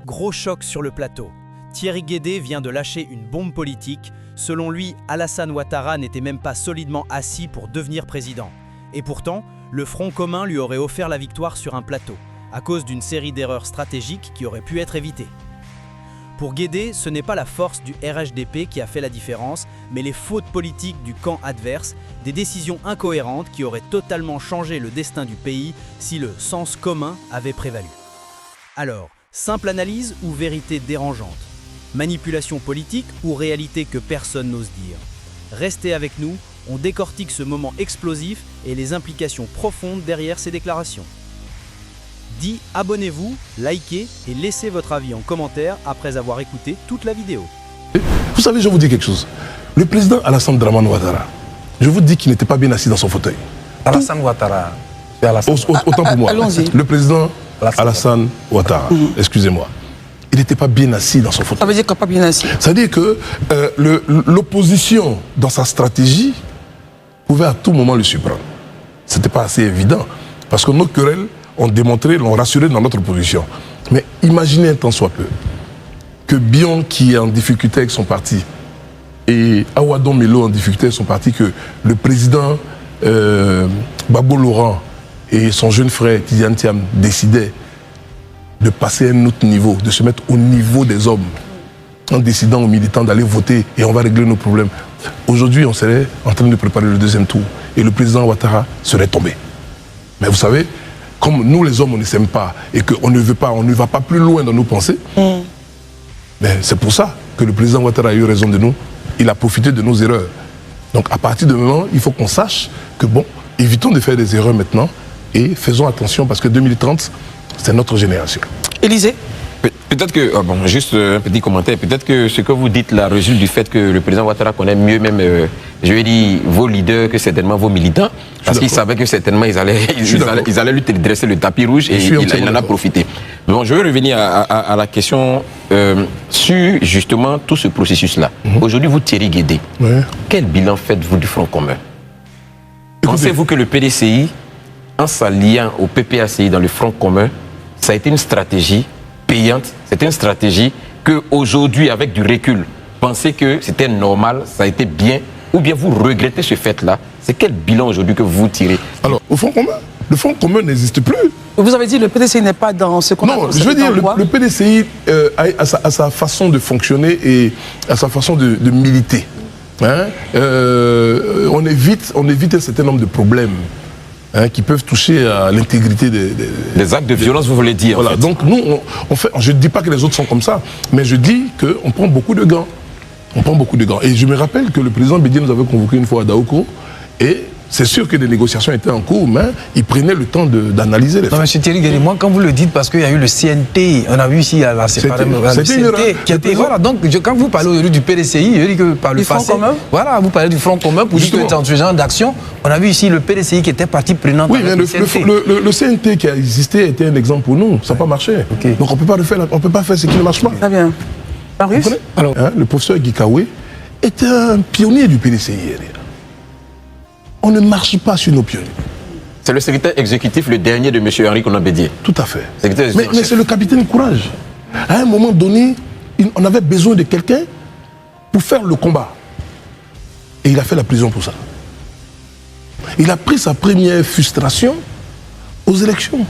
Gros choc sur le plateau. Thierry Guédé vient de lâcher une bombe politique. Selon lui, Alassane Ouattara n'était même pas solidement assis pour devenir président. Et pourtant, le Front commun lui aurait offert la victoire sur un plateau, à cause d'une série d'erreurs stratégiques qui auraient pu être évitées. Pour Guédé, ce n'est pas la force du RHDP qui a fait la différence, mais les fautes politiques du camp adverse, des décisions incohérentes qui auraient totalement changé le destin du pays si le sens commun avait prévalu. Alors, simple analyse ou vérité dérangeante? Manipulation politique ou réalité que personne n'ose dire? Restez avec nous, on décortique ce moment explosif et les implications profondes derrière ces déclarations. Dit, abonnez-vous, likez et laissez votre avis en commentaire après avoir écouté toute la vidéo. Vous savez, je vous dis quelque chose. Le président Alassane Dramane Ouattara, je vous dis qu'il n'était pas bien assis dans son fauteuil. Alassane Ouattara. Autant pour moi. Le président Alassane Ouattara, excusez-moi. Il n'était pas bien assis dans son fauteuil. Ça veut dire qu'il n'est pas bien assis. Ça veut dire que l'opposition, dans sa stratégie, pouvait à tout moment le surprendre. Ce n'était pas assez évident. Parce que nos querelles ont démontré, l'ont rassuré dans notre position. Mais imaginez un temps soit peu que Bion, qui est en difficulté avec son parti, et Awadon Melo en difficulté avec son parti, que le président Babo Laurent et son jeune frère Tidiane Thiam décidaient de passer à un autre niveau, de se mettre au niveau des hommes, en décidant aux militants d'aller voter et on va régler nos problèmes. Aujourd'hui, on serait en train de préparer le deuxième tour et le président Ouattara serait tombé. Mais vous savez, comme nous les hommes on ne s'aime pas et qu'on ne veut pas, on ne va pas plus loin dans nos pensées, c'est pour ça que le président Ouattara a eu raison de nous, il a profité de nos erreurs. Donc à partir de moment, il faut qu'on sache que bon, évitons de faire des erreurs maintenant et faisons attention parce que 2030, c'est notre génération. Élysée? Peut-être que, juste un petit commentaire, peut-être que ce que vous dites là résulte du fait que le président Ouattara connaît mieux même, je vais dire, vos leaders que certainement vos militants, parce qu'il savait que certainement ils allaient lui dresser le tapis rouge et il en a profité. Bon, je vais revenir à la question sur justement tout ce processus-là. Aujourd'hui, vous, Thierry Guédé, quel bilan faites-vous du Front commun? Pensez-vous que le PDCI, en s'alliant au PPACI dans le Front commun, ça a été une stratégie payante, c'était une stratégie que aujourd'hui, avec du recul, pensez que c'était normal, ça a été bien, ou bien vous regrettez ce fait-là? C'est quel bilan aujourd'hui que vous tirez? Alors, au Front commun, le Front commun n'existe plus. Vous avez dit que le PDCI n'est pas dans ce qu'on a... Non, je veux dire, le PDCI a sa façon de fonctionner et à sa façon de militer. Hein? On évite un certain nombre de problèmes qui peuvent toucher à l'intégrité des actes de violence, vous voulez dire? Voilà, en fait. Donc nous, je ne dis pas que les autres sont comme ça, mais je dis qu'on prend beaucoup de gants. On prend beaucoup de gants. Et je me rappelle que le président Bédié nous avait convoqué une fois à Daoko, et c'est sûr que des négociations étaient en cours, mais il prenait le temps d'analyser les faits. Non, M. Thierry Guédé, moi, quand vous le dites, parce qu'il y a eu le CNT, on a vu ici la séparation, le CNT, qui était, voilà, donc quand vous parlez aujourd'hui du PDCI, je dis que par le passé, voilà, vous parlez du Front commun pour dire que dans ce genre d'action, on a vu ici le PDCI qui était partie prenante. Oui, mais le CNT qui a existé était un exemple pour nous, ça n'a pas marché. Donc on ne peut pas faire ce qui ne marche pas. Très bien. Alors, le professeur Guikawe était un pionnier du PDCI. On ne marche pas sur nos pionniers. C'est le secrétaire exécutif, le dernier de M. Henri Konan Bédié. Tout à fait. Mais c'est le capitaine Courage. À un moment donné, on avait besoin de quelqu'un pour faire le combat. Et il a fait la prison pour ça. Il a pris sa première frustration aux élections.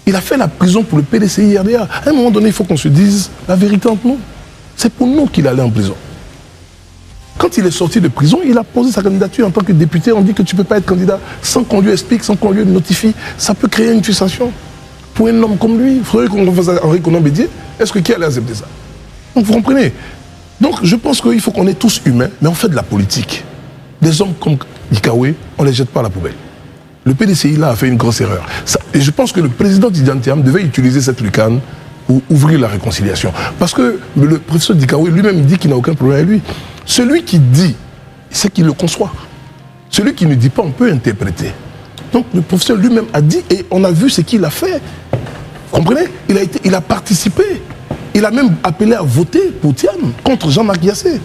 Il a fait la prison pour le PDCI RDA. À un moment donné, il faut qu'on se dise la vérité entre nous. C'est pour nous qu'il allait en prison. Quand il est sorti de prison, il a posé sa candidature en tant que député. On dit que tu ne peux pas être candidat sans qu'on lui explique, sans qu'on lui notifie. Ça peut créer une frustration. Pour un homme comme lui, il faudrait qu'on fasse Henri Konan Bédié. Est-ce que qui allait accepter ça? Donc vous comprenez? Donc je pense qu'il faut qu'on est tous humains, mais on fait de la politique. Des hommes comme Guikawe, on ne les jette pas à la poubelle. Le PDCI là a fait une grosse erreur. Et je pense que le président Tidiane Thiam devait utiliser cette lucane pour ouvrir la réconciliation. Parce que le professeur Guikawe lui-même dit qu'il n'a aucun problème avec lui. Celui qui dit, c'est qu'il le conçoit. Celui qui ne dit pas, on peut interpréter. Donc le professeur lui-même a dit, et on a vu ce qu'il a fait. Vous comprenez? Il a participé. Il a même appelé à voter pour Thiam contre Jean-Marc Yassé.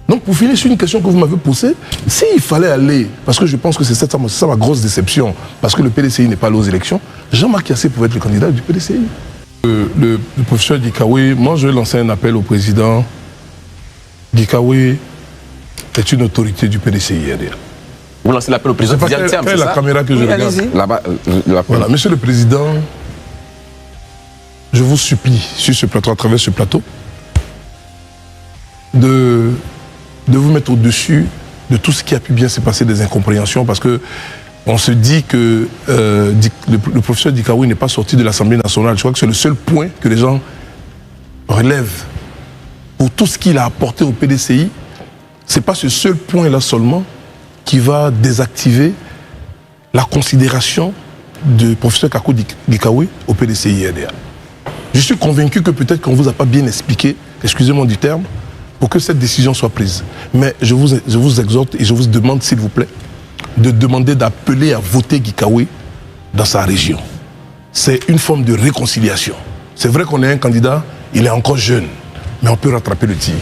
Donc pour finir sur une question que vous m'avez posée, s'il fallait aller, parce que je pense que c'est ça ma grosse déception, parce que le PDCI n'est pas allé aux élections, Jean-Marc Yassé pouvait être le candidat du PDCI. Le professeur Gikawe, moi je vais lancer un appel au président. Gikawe est une autorité du PDCI. Vous lancez l'appel au président Quelle est la caméra que je regarde là-bas, voilà, monsieur le président, je vous supplie sur ce plateau, à travers ce plateau, de vous mettre au-dessus de tout ce qui a pu bien se passer, des incompréhensions, parce que on se dit que le professeur Gikawe n'est pas sorti de l'Assemblée nationale. Je crois que c'est le seul point que les gens relèvent. Pour tout ce qu'il a apporté au PDCI, ce n'est pas ce seul point-là seulement qui va désactiver la considération du professeur Kakou Gikawe au PDCI-RDA. Je suis convaincu que peut-être qu'on ne vous a pas bien expliqué, excusez-moi du terme, pour que cette décision soit prise. Mais je vous exhorte et je vous demande, s'il vous plaît, de demander d'appeler à voter Gikawe dans sa région. C'est une forme de réconciliation. C'est vrai qu'on est un candidat, il est encore jeune, mais on peut rattraper le tir.